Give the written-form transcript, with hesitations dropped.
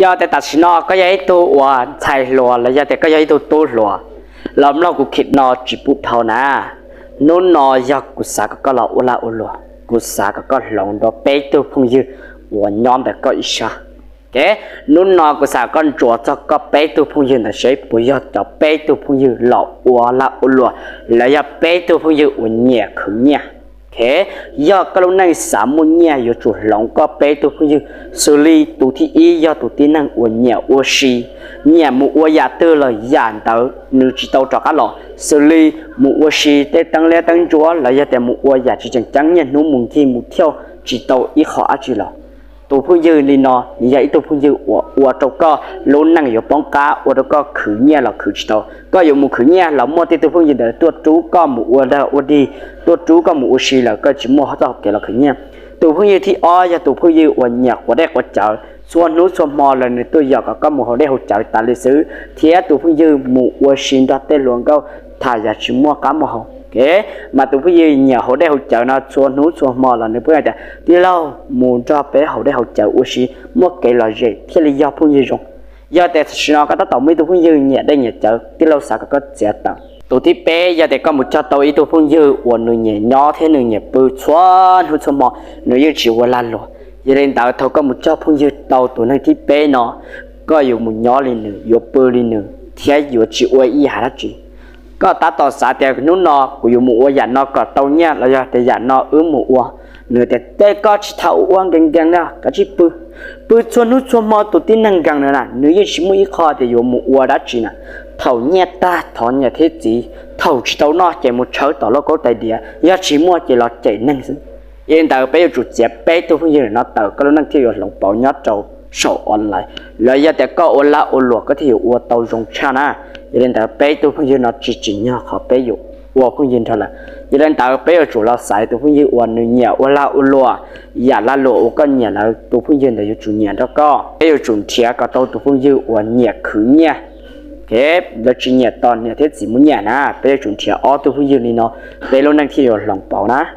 giờแต่ตัดสินก็ยังตัวว่าใช่หลัวแล้วยังแต่ก็ยังตัวหลัวลำเรากูคิดนอจีบุเท่านะนู้นนอยากกูสาก็เราอุลาอุลัวกูสาก็หลงดอเป๊ตัวพงยืวันย้อมแต่ก็อิชาแกนู้นนอกูสาก็จัวจะก็เป๊ตัวพงยืแต่ใช้ปุยยอดจะเป๊ตัวพงยืเราอุลาอุลัวแล้วยังเป๊ตัวพงยืวันเนี่ยคือเนี่ยแค่ยอดก็ลงในสามมุนเนี่ยอยู่จุดหลงก็เป๊ตัวพงยืสุรีตัวที่อียอดตัวที่นั่งวันเนี่ยวัวชีเนี่ยมัวยาเตอร์เลยยานเตอนึกจิตเอาจากกันหรอสุรีมัวชีแต่ตั้งเล่ตั้งจัวแล้วยาแต่มัวยาจีจังเนี่ยนุ่มมุงที่มุเที่ยวจิตเอาอีขออาจีหรอตัวพงยืลีนอนี่ยาอีตัวพงยืวัวตัวก็ล้นนั่งอยู่ป้องกาวัวตัวก็ขืนเนี่ยหรอขืนจิตเอาก็อยู่มุขืนเนี่ยเรามัวที่ตัวพงยืเดตัวจูก็มัวได้วัวดีตัวจูก็มัวชีแล้วก็จิมัวเขาจะเกี่ยวกับขืนเนี่ยตัวพงยืที่อ้อยาตัวพงยืวันเนี่ยวัวได้วัวเจ้าส่วนนู้นส่วนมอเลยในตัวอยากก็หมู่เขาได้หัวใจตาลิซื้อเทียตัวผู้ยืมหมู่วัวชินดัดเตลวงก็ถ่ายจากชิมัวก้ามเขาเก๋มาตัวผู้ยืมเนี่ยเขาได้หัวใจนะส่วนนู้นส่วนมอเลยในเพื่อนแต่ที่เราหมู่จะไปเขาได้หัวใจวัวชิมัวเก๋ลอยเจที่เราอยากผู้ยืมอยากแต่ชินก็ต้องไม่ตัวผู้ยืมเนี่ยได้เนี่ยเจอที่เราสักก็เจ็บตังตัวที่เป๊ะอยากแต่ก็หมู่จะตัวอีตัวผู้ยืมวันหนึ่งเนี่ยย่อเท่หนึ่งเนี่ยปืนชวนหัวสมองหนึ่งยืมชิวลันหรอgiờ đến đào thâu có một chỗ phong dư tàu tụi nó thì bé nó cóอยู่một nhỏ lên nữaอยู่ปืนlên nữa thìอยู่chỉ uy ý hả chị có ta tàu xả tiền cái nút nó củaอยู่một uy dàn nó có tàu nhá là giờ để dàn nó một uy nữa để té có chỉ thâu uang găng đó cái chỉปืนชวนนู้นชวนมอตัวที่นั่งกังนั่นน่ะเนื้อชิมุยคอแต่อยู่หมู่วัวดัชน่ะเท่าเนี่ยตาถอนเนี่ยเทจีเท่าชิเท่านอใจหมดเช้าต่อแล้วก็ใจเดียยาชิมัวใจเราใจนั่งซึ่งhiện tại bây giờ chủ chế bé tôi không nó tạo cái năng thiêu lòng bảo nhát trâu sổ online lợi giờ để có ô la ô lúa có thiêu ô tàu dùng cha na hiện tại bé tôi không nó chỉ nhau họ bé dụ ô không nhìn thôi là hiện tại bây giờ chủ lao xài tôi không ô người nhà ô la ô lúa nhà la lúa ô con nhà là tôi không để chủ nhà đó có bây giờ chủ chế có tàu tôi không ô nhà khử nhà thế giờ chỉ nhà toàn nhà thế chỉ muốn nhà na bây giờ chủ chế ô tôi không nó bé luôn năng thiêu lòng bảo na